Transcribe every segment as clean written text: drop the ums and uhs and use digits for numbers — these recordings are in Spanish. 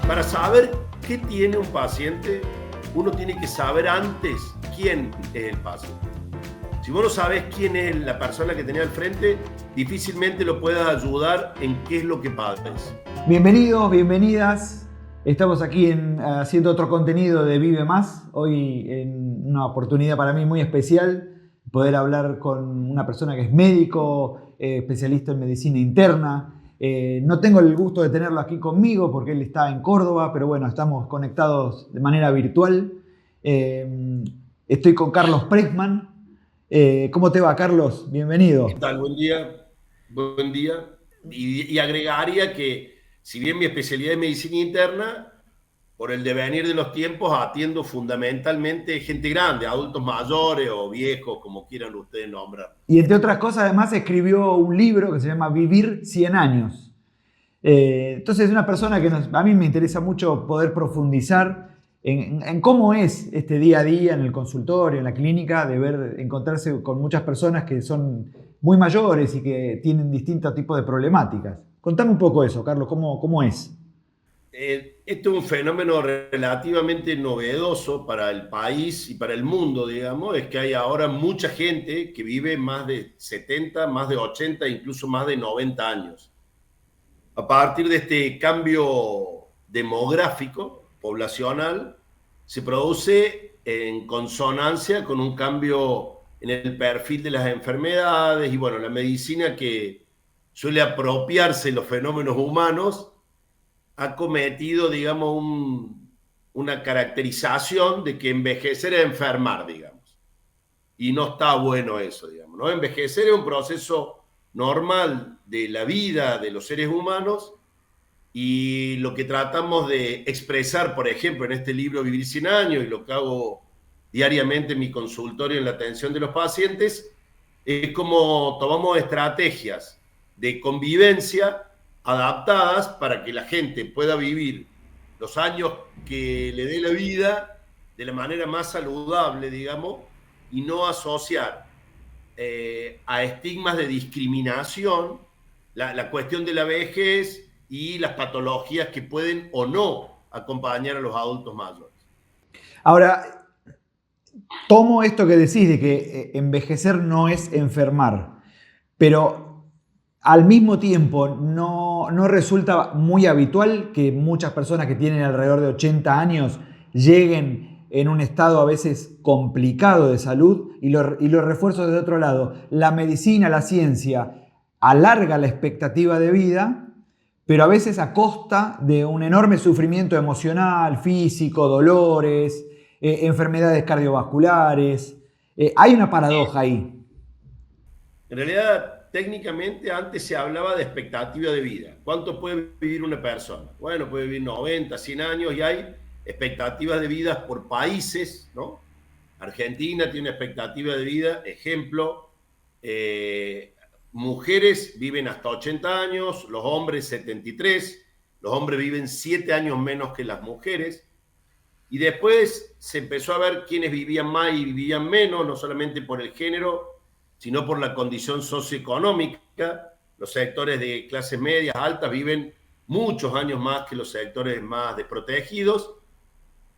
Para saber qué tiene un paciente, uno tiene que saber antes quién es el paciente. Si vos no sabés quién es la persona que tenés al frente, difícilmente lo puedas ayudar en qué es lo que padece. Bienvenidos, bienvenidas. Estamos aquí haciendo otro contenido de Vive Más. Hoy en una oportunidad para mí muy especial, poder hablar con una persona que es médico, especialista en medicina interna. No tengo el gusto de tenerlo aquí conmigo porque él está en Córdoba, pero bueno, estamos conectados de manera virtual. Estoy con Carlos Pressman. ¿Cómo te va, Carlos? Bienvenido. ¿Qué tal? Buen día. Buen día. Y agregaría que, si bien mi especialidad es medicina interna, por el devenir de los tiempos atiendo fundamentalmente gente grande, adultos mayores o viejos, como quieran ustedes nombrar. Y entre otras cosas, además, escribió un libro que se llama Vivir 100 años. Entonces, es una persona que a mí me interesa mucho poder profundizar en cómo es este día a día en el consultorio, en la clínica, de encontrarse con muchas personas que son muy mayores y que tienen distintos tipos de problemáticas. Contame un poco eso, Carlos, ¿cómo es? Esto es un fenómeno relativamente novedoso para el país y para el mundo, digamos, es que hay ahora mucha gente que vive más de 70, más de 80, incluso más de 90 años. A partir de este cambio demográfico, poblacional, se produce en consonancia con un cambio en el perfil de las enfermedades y bueno, la medicina que suele apropiarse de los fenómenos humanos ha cometido, digamos, una caracterización de que envejecer es enfermar, digamos. Y no está bueno eso, digamos, ¿no? Envejecer es un proceso normal de la vida de los seres humanos y lo que tratamos de expresar, por ejemplo, en este libro Vivir 100 años y lo que hago diariamente en mi consultorio en la atención de los pacientes, es como tomamos estrategias de convivencia adaptadas para que la gente pueda vivir los años que le dé la vida de la manera más saludable, digamos, y no asociar a estigmas de discriminación la cuestión de la vejez y las patologías que pueden o no acompañar a los adultos mayores. Ahora, tomo esto que decís de que envejecer no es enfermar, pero al mismo tiempo no resulta muy habitual que muchas personas que tienen alrededor de 80 años lleguen en un estado a veces complicado de salud y lo refuerzo desde otro lado. La medicina, la ciencia alarga la expectativa de vida, pero a veces a costa de un enorme sufrimiento emocional, físico, dolores, enfermedades cardiovasculares. Hay una paradoja ahí. En realidad, técnicamente antes se hablaba de expectativa de vida. ¿Cuánto puede vivir una persona? Bueno, puede vivir 90, 100 años y hay expectativas de vida por países, ¿no? Argentina tiene expectativa de vida, ejemplo, mujeres viven hasta 80 años, los hombres 73, los hombres viven 7 años menos que las mujeres. Y después se empezó a ver quiénes vivían más y vivían menos, no solamente por el género, sino por la condición socioeconómica. Los sectores de clases medias altas viven muchos años más que los sectores más desprotegidos.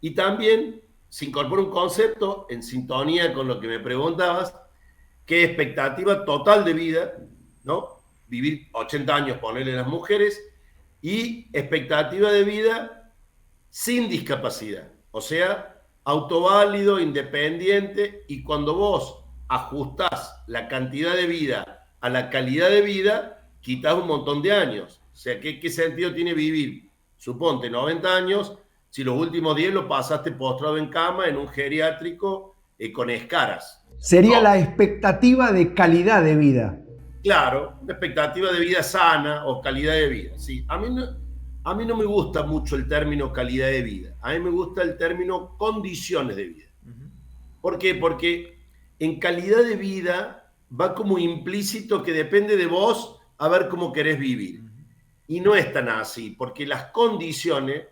Y también se incorpora un concepto en sintonía con lo que me preguntabas, que es expectativa total de vida, ¿no? Vivir 80 años, ponerle las mujeres, y expectativa de vida sin discapacidad. O sea, autoválido, independiente, y cuando vos ajustás la cantidad de vida a la calidad de vida, quitas un montón de años. O sea, ¿qué sentido tiene vivir? Suponte 90 años, si los últimos 10 lo pasaste postrado en cama en un geriátrico con escaras. Sería No, la expectativa de calidad de vida. claro, una expectativa de vida sana o calidad de vida. Sí, a mí no me gusta mucho el término calidad de vida. A mí me gusta el término condiciones de vida. ¿Por qué? Porque en calidad de vida va como implícito que depende de vos a ver cómo querés vivir. Y no es tan así, porque las condiciones,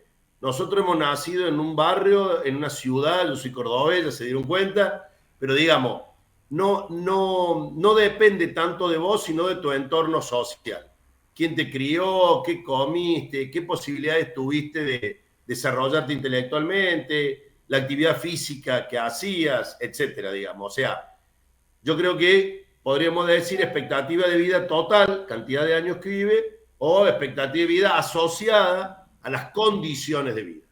nosotros hemos nacido en un barrio, en una ciudad, yo soy cordobés, ya se dieron cuenta, pero digamos, no depende tanto de vos, sino de tu entorno social. ¿Quién te crió? ¿Qué comiste? ¿Qué posibilidades tuviste desarrollarte intelectualmente, la actividad física que hacías, etcétera, digamos. O sea, yo creo que podríamos decir expectativa de vida total, cantidad de años que vive, o expectativa de vida asociada a las condiciones de vida.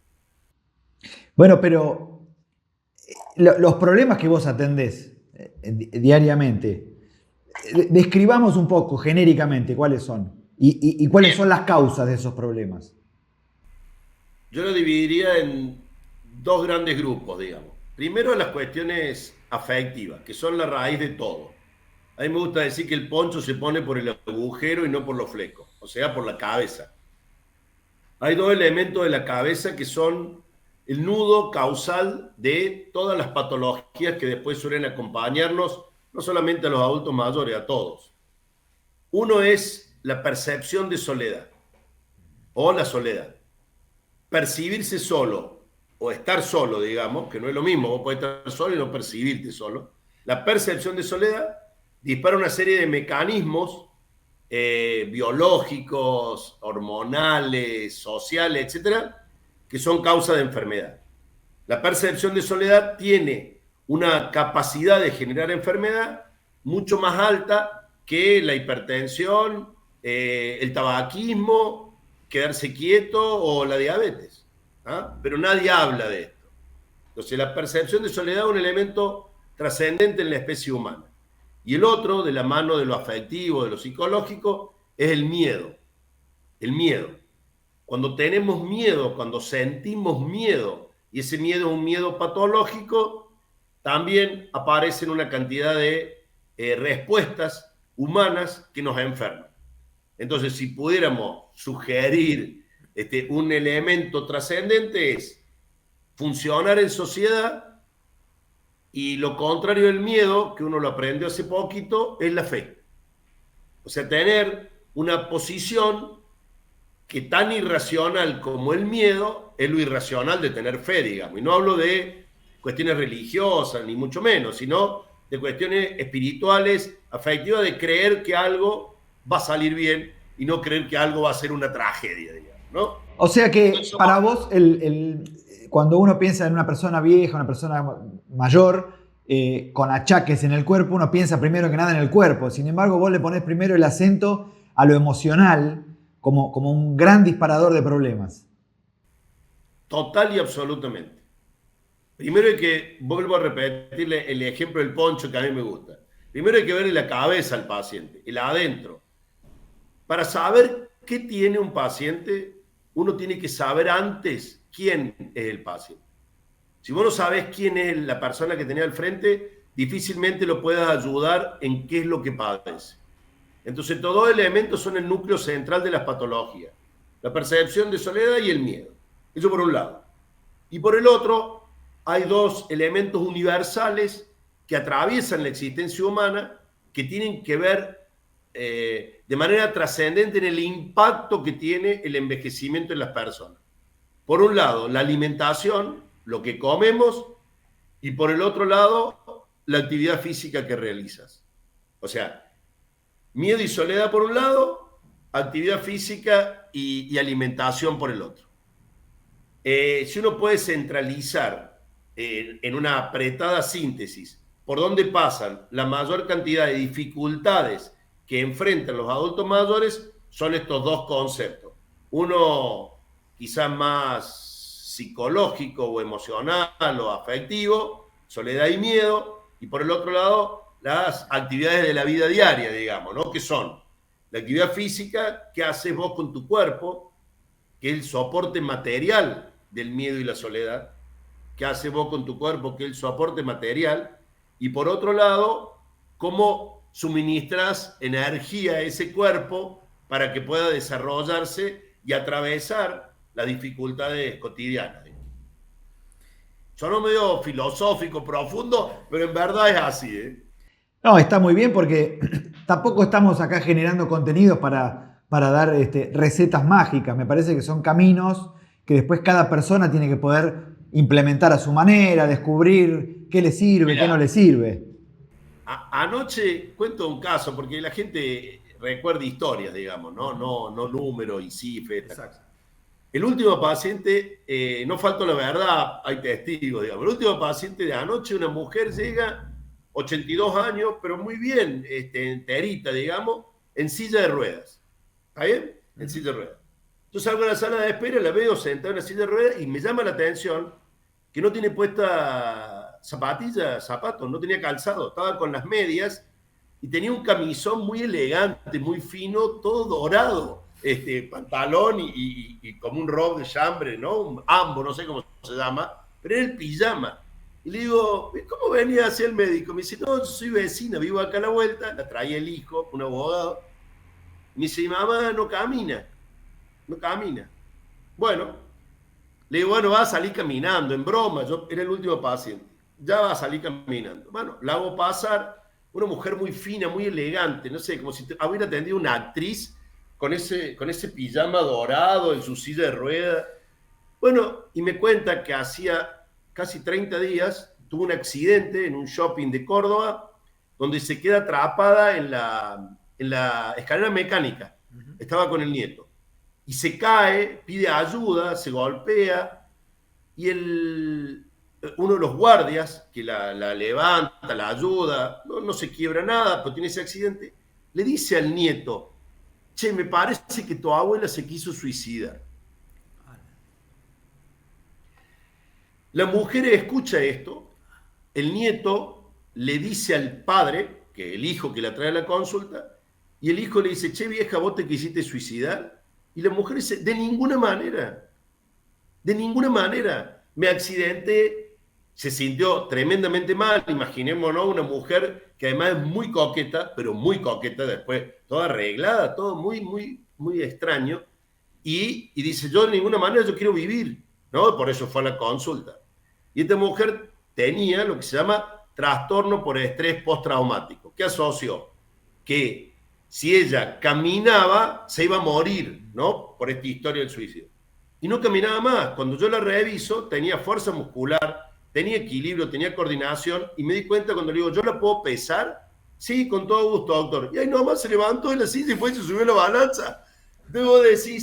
Bueno, pero los problemas que vos atendés diariamente, describamos un poco genéricamente cuáles son y cuáles son las causas de esos problemas. Yo lo dividiría en dos grandes grupos, digamos. Primero, las cuestiones afectivas, que son la raíz de todo. A mí me gusta decir que el poncho se pone por el agujero y no por los flecos, o sea, por la cabeza. Hay dos elementos de la cabeza que son el nudo causal de todas las patologías que después suelen acompañarnos, no solamente a los adultos mayores, a todos. Uno es la percepción de soledad o la soledad. Percibirse solo o estar solo, digamos, que no es lo mismo, vos podés estar solo y no percibirte solo. La percepción de soledad dispara una serie de mecanismos biológicos, hormonales, sociales, etcétera, que son causa de enfermedad. La percepción de soledad tiene una capacidad de generar enfermedad mucho más alta que la hipertensión, el tabaquismo, quedarse quieto o la diabetes. ¿Ah? Pero nadie habla de esto. Entonces, la percepción de soledad es un elemento trascendente en la especie humana. Y el otro, de la mano de lo afectivo, de lo psicológico, es el miedo. El miedo. Cuando tenemos miedo, cuando sentimos miedo, y ese miedo es un miedo patológico, también aparecen una cantidad de respuestas humanas que nos enferman. Entonces, si pudiéramos sugerir un elemento trascendente, es funcionar en sociedad, y lo contrario del miedo, que uno lo aprendió hace poquito, es la fe. O sea, tener una posición que tan irracional como el miedo es lo irracional de tener fe, digamos. Y no hablo de cuestiones religiosas, ni mucho menos, sino de cuestiones espirituales, afectivas, de creer que algo va a salir bien y no creer que algo va a ser una tragedia, digamos, ¿no? O sea que para vos, cuando uno piensa en una persona vieja, una persona mayor, con achaques en el cuerpo, uno piensa primero que nada en el cuerpo. Sin embargo, vos le ponés primero el acento a lo emocional como un gran disparador de problemas. Total y absolutamente. Primero hay que, vuelvo a repetirle el ejemplo del poncho que a mí me gusta. Primero hay que verle la cabeza al paciente, el adentro. Para saber qué tiene un paciente, uno tiene que saber antes quién es el paciente. Si vos no sabés quién es la persona que tenés al frente, difícilmente lo puedas ayudar en qué es lo que padece. Entonces, todos los elementos son el núcleo central de las patologías. La percepción de soledad y el miedo. Eso por un lado. Y por el otro, hay dos elementos universales que atraviesan la existencia humana que tienen que ver de manera trascendente en el impacto que tiene el envejecimiento en las personas. Por un lado, la alimentación, lo que comemos, y por el otro lado, la actividad física que realizas. O sea, miedo y soledad por un lado, actividad física y alimentación por el otro. Si uno puede centralizar en una apretada síntesis por dónde pasan la mayor cantidad de dificultades que enfrentan los adultos mayores, son estos dos conceptos. Uno quizás más psicológico o emocional o afectivo, soledad y miedo, y por el otro lado, las actividades de la vida diaria, digamos, ¿no? Que son la actividad física, ¿qué haces vos con tu cuerpo? Que es el soporte material del miedo y la soledad. ¿Qué haces vos con tu cuerpo? Que es el soporte material. Y por otro lado, ¿cómo suministras energía a ese cuerpo para que pueda desarrollarse y atravesar las dificultades cotidianas? Sonó medio filosófico, profundo, pero en verdad es así, ¿eh? No, está muy bien porque tampoco estamos acá generando contenidos para dar recetas mágicas. Me parece que son caminos que después cada persona tiene que poder implementar a su manera, descubrir qué le sirve, qué no le sirve. Anoche cuento un caso, porque la gente recuerda historias, digamos, no números y cifras. El último paciente, no falta la verdad, hay testigos, digamos. El último paciente de anoche, una mujer llega, 82 años, pero muy bien, enterita, digamos, en silla de ruedas. ¿Está bien? En silla de ruedas. Yo salgo a la sala de espera, la veo sentada en la silla de ruedas y me llama la atención que no tiene puesta zapatillas, zapatos, no tenía calzado, estaba con las medias y tenía un camisón muy elegante, muy fino, todo dorado, pantalón y como un robe de chambre, ¿no? Un ambo, no sé cómo se llama, pero era el pijama. Y le digo, ¿cómo venía hacia el médico? Me dice, no, yo soy vecina, vivo acá a la vuelta, la traía el hijo, un abogado. Me dice, mi mamá no camina, no camina. Bueno, le digo, bueno, va a salir caminando, en broma, yo era el último paciente, ya va a salir caminando. Bueno, la hago pasar, una mujer muy fina, muy elegante, no sé, como si hubiera atendido una actriz con ese pijama dorado en su silla de ruedas. Bueno, y me cuenta que hacía casi 30 días tuvo un accidente en un shopping de Córdoba donde se queda atrapada en la escalera mecánica. Estaba con el nieto y se cae, pide ayuda, se golpea y uno de los guardias que la levanta, la ayuda, no se quiebra nada, pero tiene ese accidente, le dice al nieto, che, me parece que tu abuela se quiso suicidar. La mujer escucha esto, el nieto le dice al padre, que el hijo que la trae a la consulta, y el hijo le dice, che vieja, ¿vos te quisiste suicidar? Y la mujer dice, de ninguna manera, me accidenté, se sintió tremendamente mal, imaginémonos una mujer que además es muy coqueta, pero muy coqueta después, toda arreglada, todo muy, muy, muy extraño, y dice, yo de ninguna manera yo quiero vivir, ¿no? Por eso fue a la consulta. Y esta mujer tenía lo que se llama trastorno por estrés postraumático, que asoció que si ella caminaba se iba a morir, ¿no? Por esta historia del suicidio. Y no caminaba más. Cuando yo la reviso, tenía fuerza muscular, tenía equilibrio, tenía coordinación, y me di cuenta cuando le digo, ¿yo la puedo pesar? Sí, con todo gusto, doctor. Y ahí nomás se levantó de la silla y fue y se subió a la balanza. Debo decir,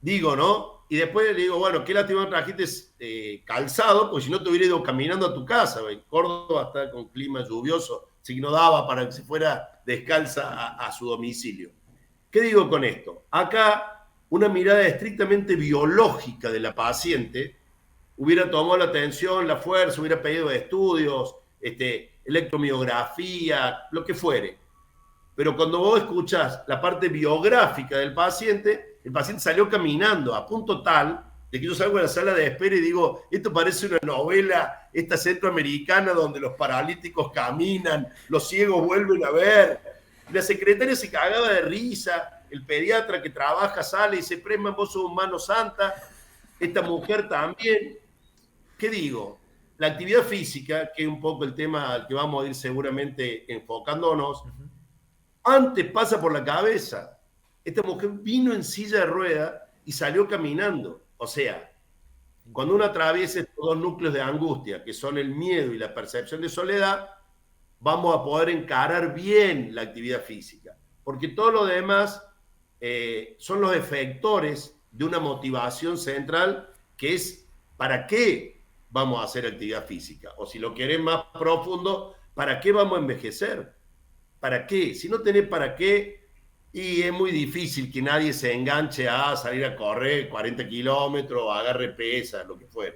digo, ¿no? Y después le digo, bueno, qué lástima trajiste calzado, pues si no te hubiera ido caminando a tu casa. En Córdoba está con clima lluvioso, así que no daba para que se fuera descalza a su domicilio. ¿Qué digo con esto? Acá una mirada estrictamente biológica de la paciente hubiera tomado la atención, la fuerza, hubiera pedido estudios, electromiografía, lo que fuere. Pero cuando vos escuchás la parte biográfica del paciente, el paciente salió caminando a punto tal de que yo salgo de la sala de espera y digo, esto parece una novela, esta centroamericana donde los paralíticos caminan, los ciegos vuelven a ver. La secretaria se cagaba de risa, el pediatra que trabaja sale y dice, Prema, vos sos un mano santa, esta mujer también. ¿Qué digo? La actividad física, que es un poco el tema al que vamos a ir seguramente enfocándonos, antes pasa por la cabeza. Esta mujer vino en silla de rueda y salió caminando. O sea, cuando uno atraviesa estos dos núcleos de angustia, que son el miedo y la percepción de soledad, vamos a poder encarar bien la actividad física. Porque todo lo demás son los efectores de una motivación central que es ¿para qué vamos a hacer actividad física? O si lo querés más profundo, ¿para qué vamos a envejecer? ¿Para qué? Si no tenés para qué, y es muy difícil que nadie se enganche a salir a correr 40 kilómetros, agarre pesas, lo que fuera.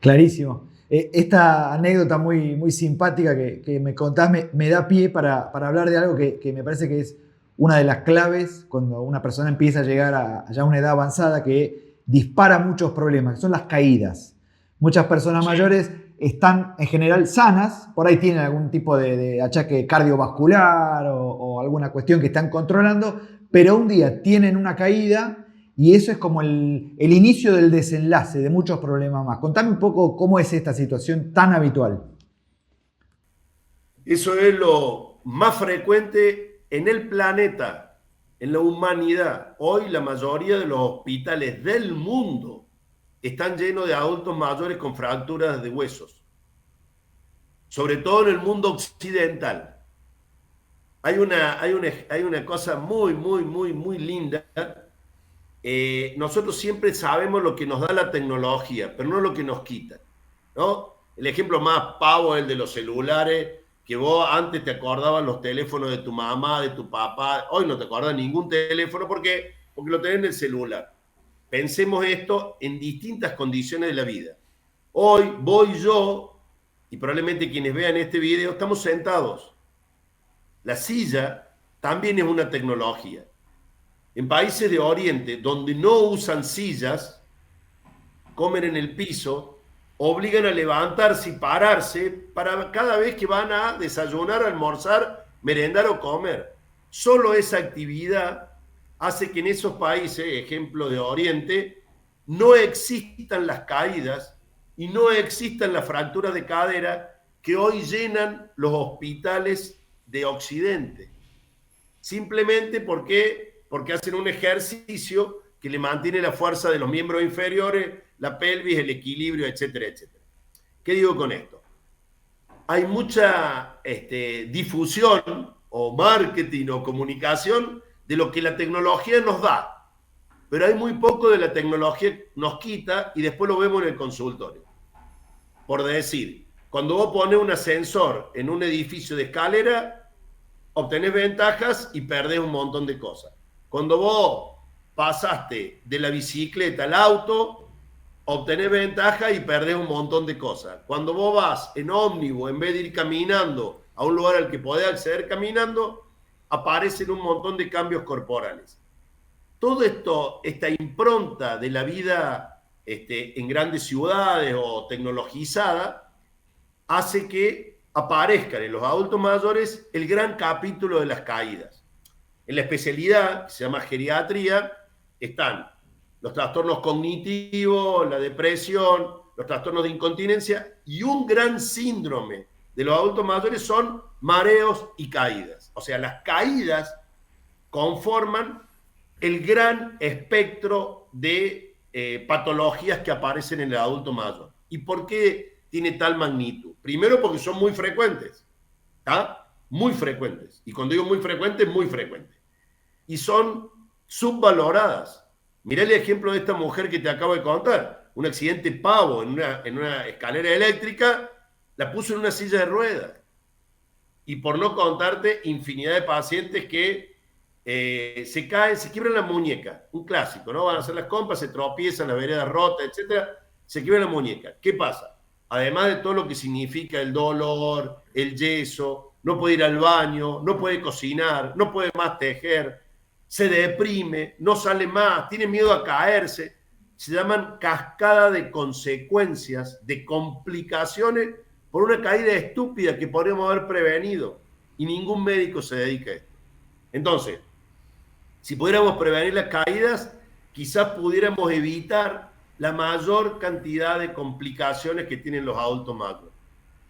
Clarísimo. Esta anécdota muy, muy simpática que me contás me da pie para hablar de algo que me parece que es una de las claves cuando una persona empieza a llegar a ya una edad avanzada que dispara muchos problemas, que son las caídas. Muchas personas mayores están en general sanas, por ahí tienen algún tipo de achaque cardiovascular o alguna cuestión que están controlando, pero un día tienen una caída y eso es como el inicio del desenlace de muchos problemas más. Contame un poco cómo es esta situación tan habitual. Eso es lo más frecuente en el planeta, en la humanidad. Hoy la mayoría de los hospitales del mundo están llenos de adultos mayores con fracturas de huesos, sobre todo en el mundo occidental. Hay una cosa muy, muy, muy, muy linda nosotros siempre sabemos lo que nos da la tecnología, pero no lo que nos quita, ¿no? El ejemplo más pavo es el de los celulares, que vos antes te acordabas los teléfonos de tu mamá, de tu papá, hoy no te acordás ningún teléfono porque lo tenés en el celular. Pensemos esto en distintas condiciones de la vida. Hoy voy yo, y probablemente quienes vean este video, estamos sentados. La silla también es una tecnología. En países de Oriente, donde no usan sillas, comen en el piso, obligan a levantarse y pararse para cada vez que van a desayunar, almorzar, merendar o comer. Solo esa actividad hace que en esos países, ejemplo de Oriente, no existan las caídas y no existan las fracturas de cadera que hoy llenan los hospitales de Occidente. Simplemente porque hacen un ejercicio que le mantiene la fuerza de los miembros inferiores, la pelvis, el equilibrio, etcétera, etcétera. ¿Qué digo con esto? Hay mucha difusión o marketing o comunicación de lo que la tecnología nos da, pero hay muy poco de la tecnología que nos quita y después lo vemos en el consultorio. Por decir, cuando vos pones un ascensor en un edificio de escalera, obtenés ventajas y perdés un montón de cosas. Cuando vos pasaste de la bicicleta al auto, obtenés ventaja y perdés un montón de cosas. Cuando vos vas en ómnibus, en vez de ir caminando a un lugar al que podés acceder caminando, aparecen un montón de cambios corporales. Todo esto, esta impronta de la vida en grandes ciudades o tecnologizada, hace que aparezcan en los adultos mayores el gran capítulo de las caídas. En la especialidad, que se llama geriatría, están los trastornos cognitivos, la depresión, los trastornos de incontinencia, y un gran síndrome de los adultos mayores son mareos y caídas. O sea, las caídas conforman el gran espectro de patologías que aparecen en el adulto mayor. ¿Y por qué tiene tal magnitud? Primero porque son muy frecuentes, ¿tá? Muy frecuentes. Y cuando digo muy frecuentes, muy frecuentes. Y son subvaloradas. Mirá el ejemplo de esta mujer que te acabo de contar. Un accidente pavo en una escalera eléctrica, la puso en una silla de ruedas. Y por no contarte, infinidad de pacientes que se caen, se quiebran la muñeca. Un clásico, ¿no? Van a hacer las compras, se tropiezan, la vereda rota, etcétera. Se quiebra la muñeca. ¿Qué pasa? Además de todo lo que significa el dolor, el yeso, no puede ir al baño, no puede cocinar, no puede más tejer, se deprime, no sale más, tiene miedo a caerse. Se llaman cascada de consecuencias, de complicaciones por una caída estúpida que podríamos haber prevenido. Y ningún médico se dedica a esto. Entonces, si pudiéramos prevenir las caídas, quizás pudiéramos evitar la mayor cantidad de complicaciones que tienen los adultos mayores.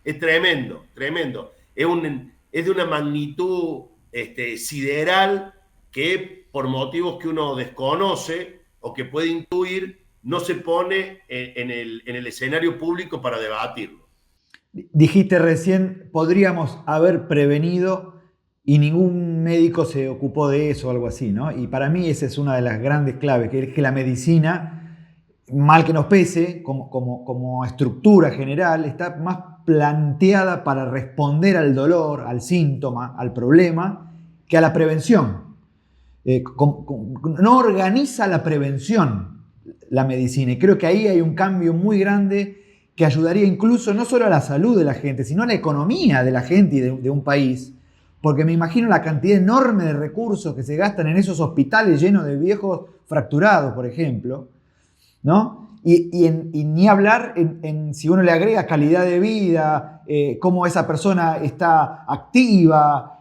Es tremendo, tremendo. Es de una magnitud sideral que por motivos que uno desconoce o que puede intuir, no se pone en el escenario público para debatirlo. Dijiste recién, podríamos haber prevenido y ningún médico se ocupó de eso o algo así, ¿no? Y para mí esa es una de las grandes claves, que es que la medicina, mal que nos pese, como estructura general, está más planteada para responder al dolor, al síntoma, al problema, que a la prevención. No organiza la prevención la medicina, y creo que ahí hay un cambio muy grande que ayudaría incluso no solo a la salud de la gente, sino a la economía de la gente y de un país. Porque me imagino la cantidad enorme de recursos que se gastan en esos hospitales llenos de viejos fracturados, por ejemplo, ¿no? Y ni hablar en si uno le agrega calidad de vida, cómo esa persona está activa,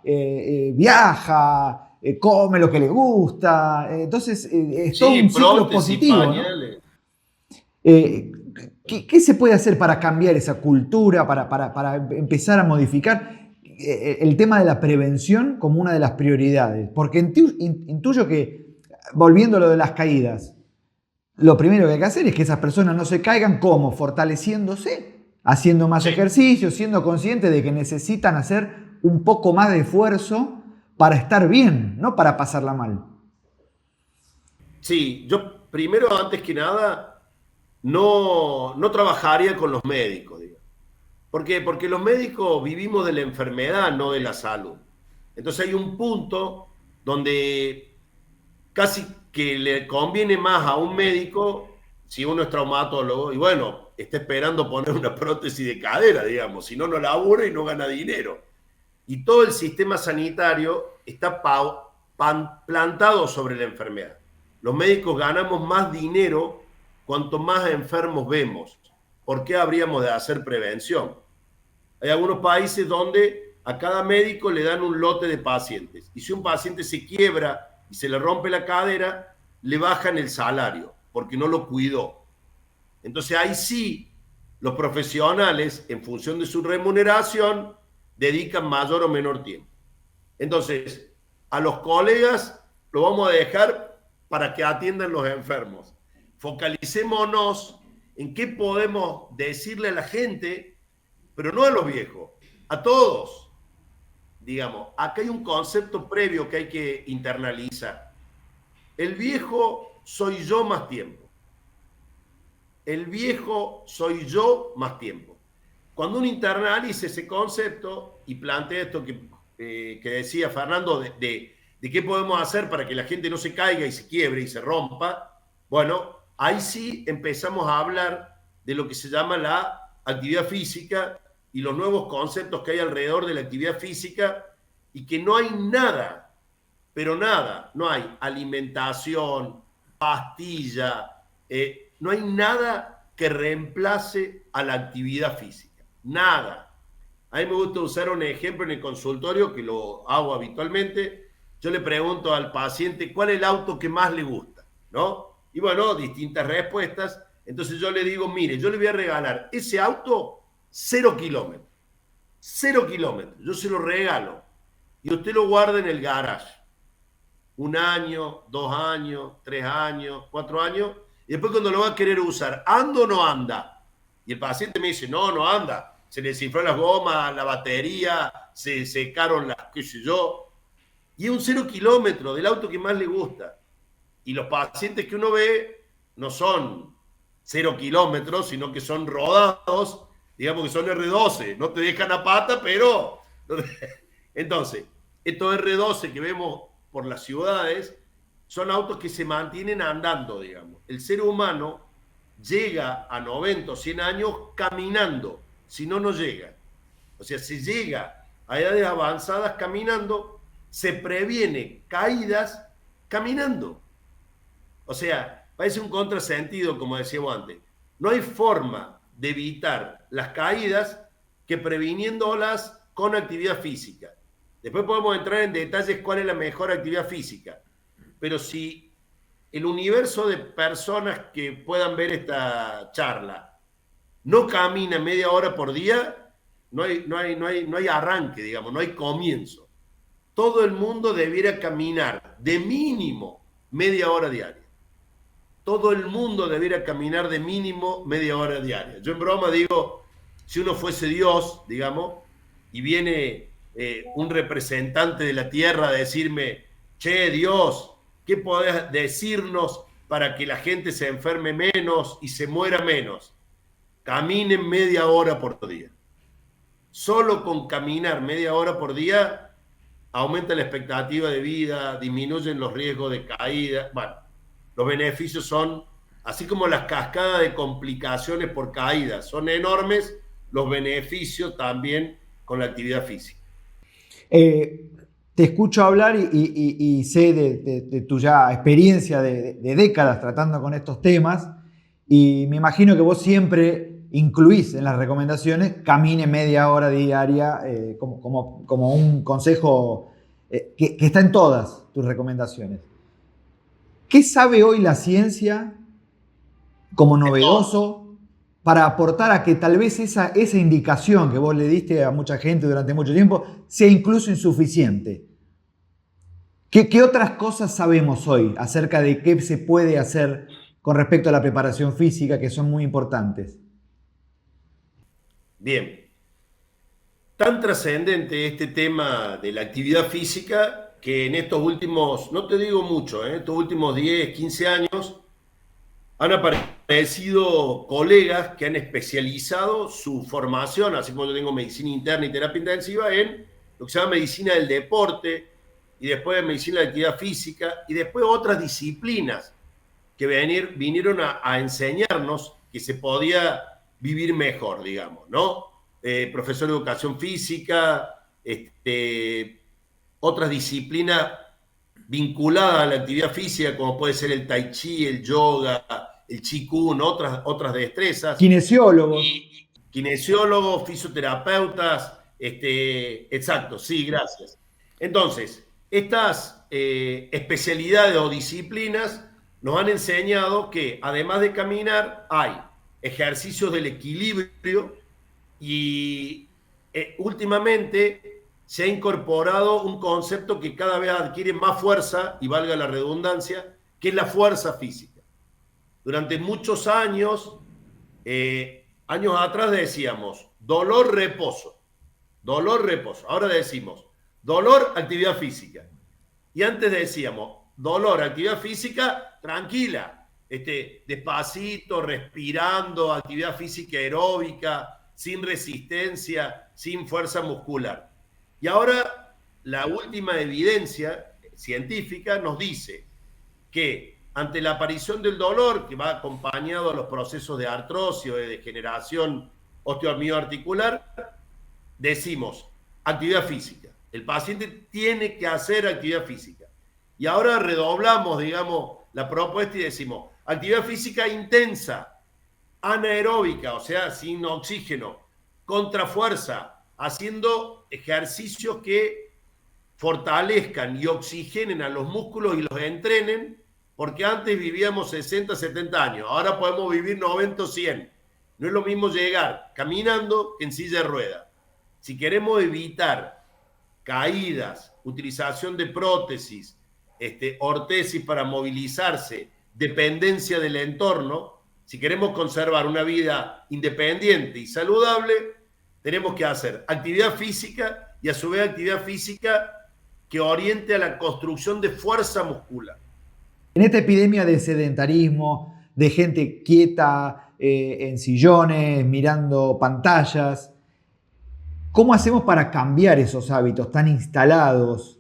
viaja, come lo que le gusta. Entonces, es todo un ciclo positivo, ¿no? ¿Qué se puede hacer para cambiar esa cultura, para empezar a modificar el tema de la prevención como una de las prioridades? Porque intuyo que, volviendo a lo de las caídas, lo primero que hay que hacer es que esas personas no se caigan. ¿Cómo? Fortaleciéndose, haciendo más ejercicio, siendo conscientes de que necesitan hacer un poco más de esfuerzo para estar bien, no para pasarla mal. Sí, yo primero, antes que nada, no trabajaría con los médicos, digamos. ¿Por qué? Porque los médicos vivimos de la enfermedad, no de la salud. Entonces hay un punto donde casi que le conviene más a un médico si uno es traumatólogo y bueno, está esperando poner una prótesis de cadera, digamos, si no, no labura y no gana dinero. Y todo el sistema sanitario está plantado sobre la enfermedad. Los médicos ganamos más dinero cuanto más enfermos vemos. ¿Por qué habríamos de hacer prevención? Hay algunos países donde a cada médico le dan un lote de pacientes. Y si un paciente se quiebra y se le rompe la cadera, le bajan el salario porque no lo cuidó. Entonces ahí sí, los profesionales, en función de su remuneración, dedican mayor o menor tiempo. Entonces, a los colegas lo vamos a dejar para que atiendan los enfermos. Focalicémonos en qué podemos decirle a la gente, pero no a los viejos, a todos. Digamos, acá hay un concepto previo que hay que internalizar. El viejo soy yo más tiempo. El viejo soy yo más tiempo. Cuando uno internaliza ese concepto y plantea esto que decía Fernando de qué podemos hacer para que la gente no se caiga y se quiebre y se rompa, bueno, ahí sí empezamos a hablar de lo que se llama la actividad física y los nuevos conceptos que hay alrededor de la actividad física y que no hay nada, pero nada, no hay alimentación, pastilla, no hay nada que reemplace a la actividad física. Nada. A mí me gusta usar un ejemplo en el consultorio, que lo hago habitualmente. Yo le pregunto al paciente cuál es el auto que más le gusta, ¿no? Y bueno, distintas respuestas. Entonces yo le digo, mire, yo le voy a regalar ese auto 0 kilómetros. 0 kilómetros. Yo se lo regalo. Y usted lo guarda en el garage. 1 año, 2 años, 3 años, 4 años. Y después cuando lo va a querer usar, ¿anda o no anda? Y el paciente me dice, no, no anda. Se le desinfló las gomas, la batería, se secaron las, qué sé yo. Y es un 0 kilómetro del auto que más le gusta. Y los pacientes que uno ve no son 0 kilómetros, sino que son rodados, digamos que son R12. No te dejan a pata, pero... Entonces, estos R12 que vemos por las ciudades son autos que se mantienen andando, digamos. El ser humano llega a 90 o 100 años caminando, si no, no llega. O sea, se llega a edades avanzadas caminando, se previene caídas caminando. O sea, parece un contrasentido, como decíamos antes. No hay forma de evitar las caídas que previniéndolas con actividad física. Después podemos entrar en detalles cuál es la mejor actividad física. Pero si el universo de personas que puedan ver esta charla no camina media hora por día, no hay arranque, digamos, no hay comienzo. Todo el mundo debiera caminar de mínimo media hora diaria. Todo el mundo debiera caminar de mínimo media hora diaria. Yo en broma digo, si uno fuese Dios, digamos, y viene un representante de la tierra a decirme, che, Dios, ¿qué podés decirnos para que la gente se enferme menos y se muera menos? Caminen media hora por día. Solo con caminar media hora por día aumenta la expectativa de vida, disminuyen los riesgos de caída. Bueno, los beneficios son, así como las cascadas de complicaciones por caídas son enormes, los beneficios también con la actividad física. Te escucho hablar y sé de tu ya experiencia de décadas tratando con estos temas y me imagino que vos siempre incluís en las recomendaciones camine media hora diaria como un consejo que está en todas tus recomendaciones. ¿Qué sabe hoy la ciencia como novedoso para aportar a que tal vez esa indicación que vos le diste a mucha gente durante mucho tiempo sea incluso insuficiente? ¿Qué otras cosas sabemos hoy acerca de qué se puede hacer con respecto a la preparación física que son muy importantes? Bien, tan trascendente este tema de la actividad física que en estos últimos, no te digo mucho, estos últimos 10, 15 años, han aparecido colegas que han especializado su formación, así como yo tengo medicina interna y terapia intensiva, en lo que se llama medicina del deporte, y después medicina de actividad física, y después otras disciplinas que vinieron a enseñarnos que se podía vivir mejor, digamos, ¿no? Profesor de educación física, otras disciplinas vinculadas a la actividad física, como puede ser el tai chi, el yoga, el qigong, otras destrezas. Kinesiólogos. Y kinesiólogos, fisioterapeutas, exacto, sí, gracias. Entonces, estas especialidades o disciplinas nos han enseñado que además de caminar hay ejercicios del equilibrio y últimamente se ha incorporado un concepto que cada vez adquiere más fuerza, y valga la redundancia, que es la fuerza física. Durante muchos años, años atrás decíamos dolor, reposo, dolor, reposo. Ahora decimos dolor, actividad física. Y antes decíamos dolor, actividad física, tranquila, despacito, respirando, actividad física aeróbica, sin resistencia, sin fuerza muscular. Y ahora la última evidencia científica nos dice que ante la aparición del dolor, que va acompañado a los procesos de artrosis o de degeneración osteomioarticular, decimos actividad física. El paciente tiene que hacer actividad física. Y ahora redoblamos, digamos, la propuesta y decimos actividad física intensa, anaeróbica, o sea, sin oxígeno, contra fuerza, haciendo ejercicios que fortalezcan y oxigenen a los músculos y los entrenen, porque antes vivíamos 60, 70 años, ahora podemos vivir 90 o 100. No es lo mismo llegar caminando que en silla de ruedas. Si queremos evitar caídas, utilización de prótesis, ortesis para movilizarse, dependencia del entorno, si queremos conservar una vida independiente y saludable, tenemos que hacer actividad física y a su vez actividad física que oriente a la construcción de fuerza muscular. En esta epidemia de sedentarismo, de gente quieta en sillones, mirando pantallas, ¿cómo hacemos para cambiar esos hábitos tan instalados,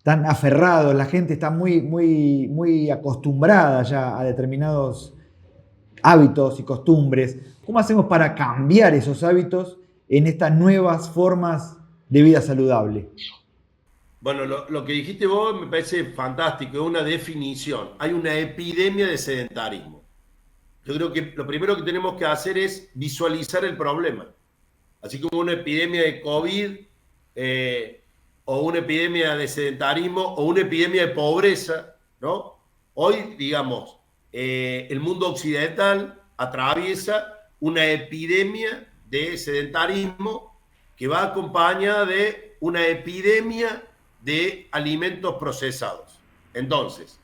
tan aferrados? La gente está muy acostumbrada ya a determinados hábitos y costumbres. ¿Cómo hacemos para cambiar esos hábitos en estas nuevas formas de vida saludable? Bueno, lo que dijiste vos me parece fantástico, es una definición. Hay una epidemia de sedentarismo. Yo creo que lo primero que tenemos que hacer es visualizar el problema. Así como una epidemia de COVID, o una epidemia de sedentarismo, o una epidemia de pobreza, ¿no? Hoy, digamos, el mundo occidental atraviesa una epidemia de sedentarismo que va acompañada de una epidemia de alimentos procesados. Entonces,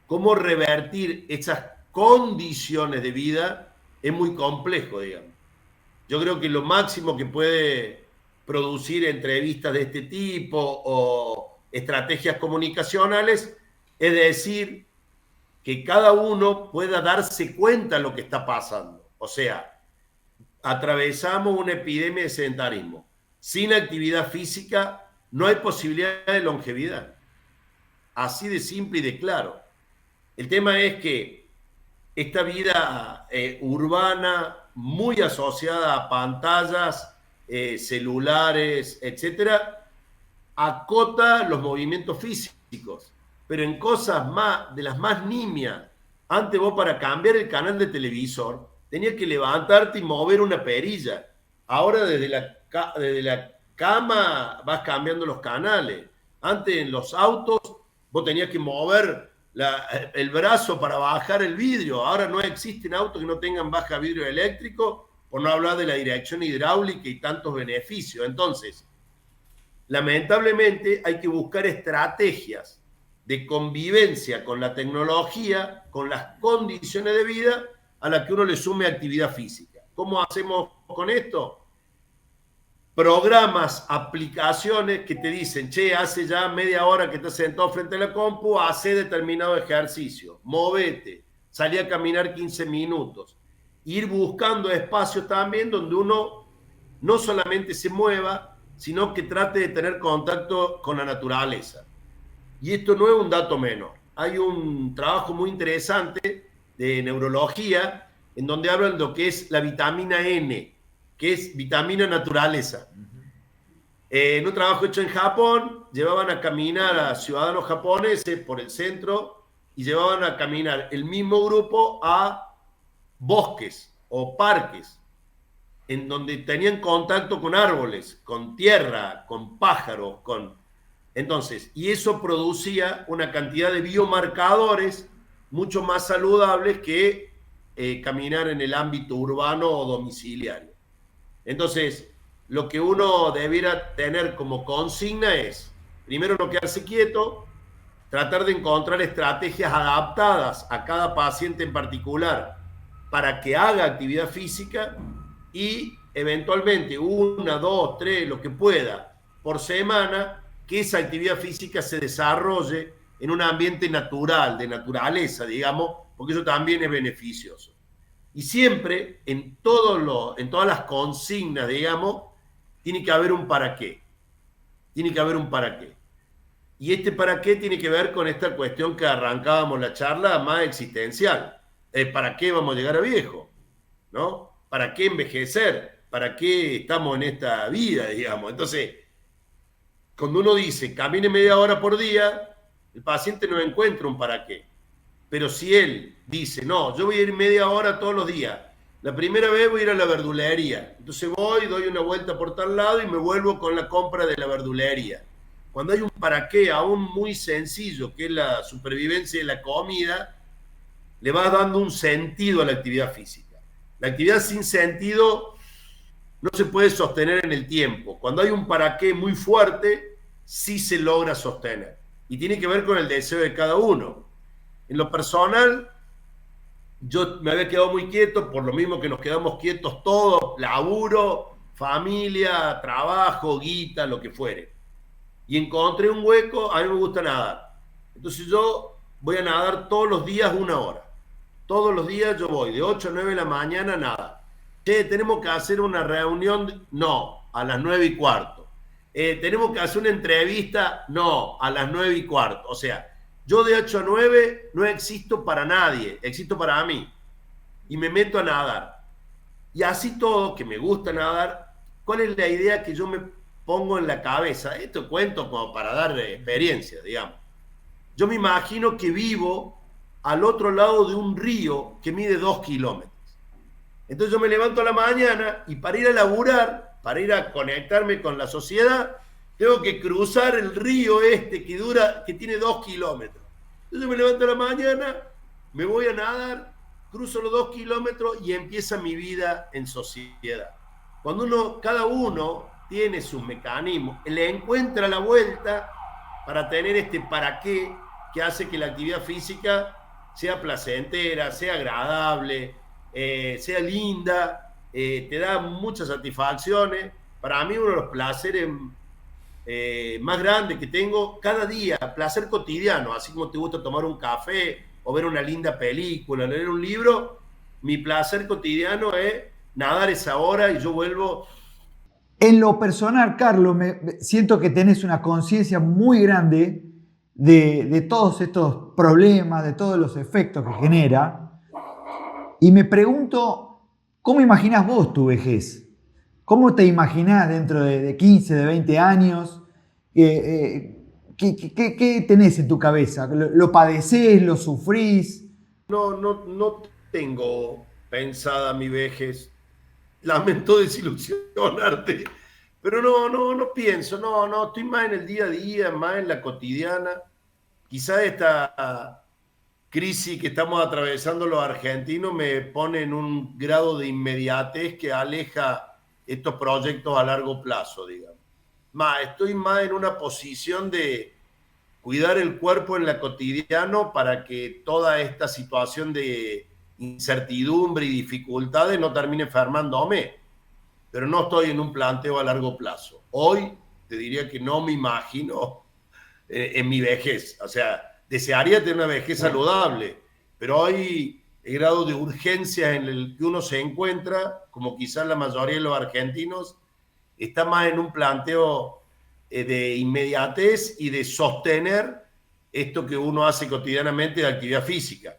¿cómo revertir esas condiciones de vida? Es muy complejo, digamos. Yo creo que lo máximo que puede producir entrevistas de este tipo o estrategias comunicacionales es decir que cada uno pueda darse cuenta de lo que está pasando. O sea, atravesamos una epidemia de sedentarismo. Sin actividad física no hay posibilidad de longevidad. Así de simple y de claro. El tema es que esta vida urbana, muy asociada a pantallas, celulares, etcétera, acota los movimientos físicos, pero en cosas de las más nimias. Antes vos, para cambiar el canal de televisor, tenías que levantarte y mover una perilla. Ahora desde la cama vas cambiando los canales. Antes en los autos vos tenías que mover el brazo para bajar el vidrio. Ahora no existen autos que no tengan baja vidrio eléctrico, por no hablar de la dirección hidráulica y tantos beneficios. Entonces, lamentablemente hay que buscar estrategias de convivencia con la tecnología, con las condiciones de vida a las que uno le sume actividad física. ¿Cómo hacemos con esto? programas, aplicaciones que te dicen, che, hace ya media hora que estás sentado frente a la compu, hace determinado ejercicio, movete, salí a caminar 15 minutos. Ir buscando espacios también donde uno no solamente se mueva, sino que trate de tener contacto con la naturaleza. Y esto no es un dato menor. Hay un trabajo muy interesante de neurología en donde hablan de lo que es la vitamina N, que es vitamina naturaleza. En un trabajo hecho en Japón, llevaban a caminar a ciudadanos japoneses por el centro y llevaban a caminar el mismo grupo a bosques o parques, en donde tenían contacto con árboles, con tierra, con pájaros, con... Entonces, y eso producía una cantidad de biomarcadores mucho más saludables que caminar en el ámbito urbano o domiciliario. Entonces, lo que uno debiera tener como consigna es, primero, no quedarse quieto, tratar de encontrar estrategias adaptadas a cada paciente en particular para que haga actividad física y eventualmente una, dos, tres, lo que pueda por semana, que esa actividad física se desarrolle en un ambiente natural, de naturaleza, digamos, porque eso también es beneficioso. Y siempre, en todas las consignas, digamos, tiene que haber un para qué. Tiene que haber un para qué. Y este para qué tiene que ver con esta cuestión que arrancábamos la charla más existencial. ¿Para qué vamos a llegar a viejo? ¿No? ¿Para qué envejecer? ¿Para qué estamos en esta vida, digamos? Entonces, cuando uno dice camine media hora por día, el paciente no encuentra un para qué. Pero si él dice, no, yo voy a ir media hora todos los días, la primera vez voy a ir a la verdulería, entonces voy, doy una vuelta por tal lado y me vuelvo con la compra de la verdulería. Cuando hay un para qué aún muy sencillo, que es la supervivencia de la comida, le va dando un sentido a la actividad física. La actividad sin sentido no se puede sostener en el tiempo. Cuando hay un para qué muy fuerte, sí se logra sostener. Y tiene que ver con el deseo de cada uno. En lo personal, yo me había quedado muy quieto, por lo mismo que nos quedamos quietos todos, laburo, familia, trabajo, guita, lo que fuere. Y encontré un hueco, a mí me gusta nadar. Entonces yo voy a nadar todos los días 1 hora. Todos los días yo voy de 8 a 9 de la mañana a nadar. Che, tenemos que hacer una reunión, no, a las 9:15. Tenemos que hacer una entrevista, no, a las 9:15. O sea, yo de 8 a 9 no existo para nadie, existo para mí. Y me meto a nadar. Y así todo, que me gusta nadar, ¿cuál es la idea que yo me pongo en la cabeza? Esto cuento como para dar experiencia, digamos. Yo me imagino que vivo al otro lado de un río que mide 2 kilómetros. Entonces yo me levanto a la mañana y para ir a laburar, para ir a conectarme con la sociedad, tengo que cruzar el río que tiene 2 kilómetros. Entonces me levanto a la mañana, me voy a nadar, cruzo los 2 kilómetros y empieza mi vida en sociedad. Cuando cada uno tiene sus mecanismos, le encuentra la vuelta para tener este para qué que hace que la actividad física sea placentera, sea agradable, sea linda, te da muchas satisfacciones. Para mí uno de los placeres más grandes que tengo cada día, placer cotidiano, así como te gusta tomar un café o ver una linda película, leer un libro, mi placer cotidiano es nadar esa hora y yo vuelvo. En lo personal, Carlos, siento que tenés una conciencia muy grande de todos estos problemas, de todos los efectos que genera. Y me pregunto, ¿cómo imaginás vos tu vejez? ¿Cómo te imaginás dentro de 15, de 20 años? ¿Qué tenés en tu cabeza? ¿Lo padecés? ¿Lo sufrís? No tengo pensada mi vejez. Lamento desilusionarte, pero no pienso, no, estoy más en el día a día, más en la cotidiana. Quizá esta crisis que estamos atravesando los argentinos me pone en un grado de inmediatez que aleja estos proyectos a largo plazo, digamos. Estoy más en una posición de cuidar el cuerpo en la cotidiano para que toda esta situación de incertidumbre y dificultades no termine enfermándome. pero no estoy en un planteo a largo plazo. Hoy te diría que no me imagino en mi vejez. O sea, desearía tener una vejez saludable, pero hoy el grado de urgencia en el que uno se encuentra, como quizás la mayoría de los argentinos, está más en un planteo de inmediatez y de sostener esto que uno hace cotidianamente de actividad física.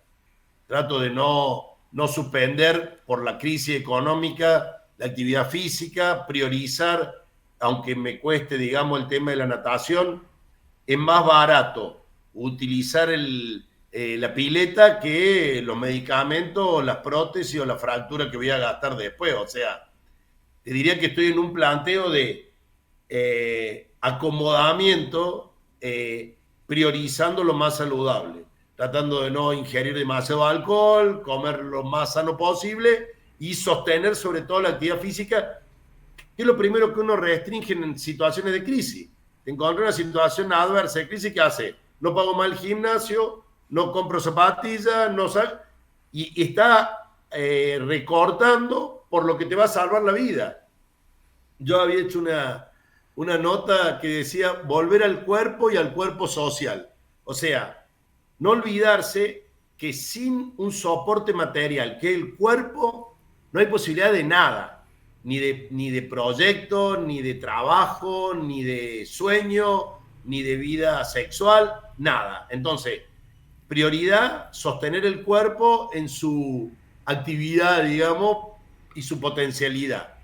Trato de no suspender por la crisis económica la actividad física, priorizar, aunque me cueste, digamos, el tema de la natación, es más barato utilizar la pileta que los medicamentos, las prótesis o la fractura que voy a gastar después. O sea, te diría que estoy en un planteo de acomodamiento, priorizando lo más saludable, tratando de no ingerir demasiado alcohol, comer lo más sano posible y sostener sobre todo la actividad física, que es lo primero que uno restringe en situaciones de crisis. Te encontré una situación adversa de crisis, ¿qué hace? No pago más el gimnasio, no compro zapatillas, no sal, y está recortando por lo que te va a salvar la vida. Yo había hecho una nota que decía volver al cuerpo y al cuerpo social. O sea, no olvidarse que sin un soporte material, que el cuerpo, no hay posibilidad de nada, ni de proyecto, ni de trabajo, ni de sueño, ni de vida sexual, nada. Entonces, prioridad, sostener el cuerpo en su actividad, digamos, y su potencialidad.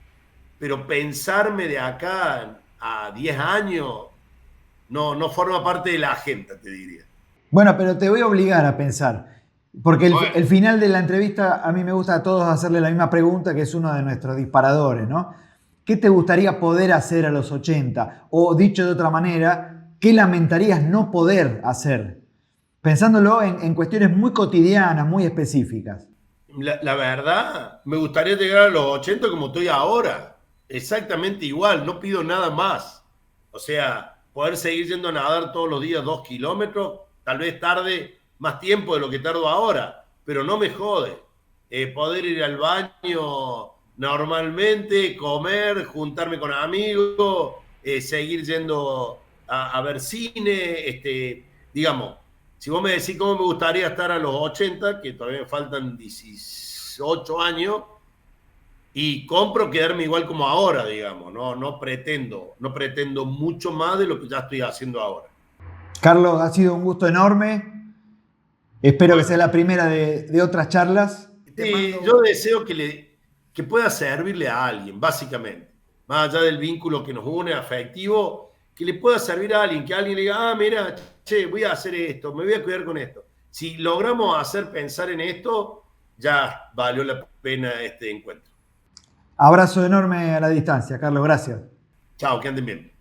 Pero pensarme de acá a 10 años no forma parte de la agenda, te diría. Bueno, pero te voy a obligar a pensar, porque Bueno, el final de la entrevista a mí me gusta a todos hacerle la misma pregunta, que es uno de nuestros disparadores, ¿no? ¿Qué te gustaría poder hacer a los 80? O dicho de otra manera, ¿qué lamentarías no poder hacer? Pensándolo en cuestiones muy cotidianas, muy específicas. la verdad, me gustaría llegar a los 80 como estoy ahora. Exactamente igual, no pido nada más. O sea, poder seguir yendo a nadar todos los días 2 kilómetros, tal vez tarde más tiempo de lo que tardo ahora, pero no me jode. Poder ir al baño normalmente, comer, juntarme con amigos, seguir yendo a ver cine, digamos, si vos me decís cómo me gustaría estar a los 80, que todavía me faltan 18 años, y compro quedarme igual como ahora, digamos, no pretendo mucho más de lo que ya estoy haciendo ahora. Carlos, ha sido un gusto enorme. Espero que sea Bueno, la primera de otras charlas. Te sí, mando... yo deseo que pueda servirle a alguien, básicamente, más allá del vínculo que nos une, afectivo, que le pueda servir a alguien, que alguien le diga, mira, che, voy a hacer esto, me voy a cuidar con esto. Si logramos hacer pensar en esto, ya valió la pena este encuentro. Abrazo enorme a la distancia, Carlos, gracias. Chao, que anden bien.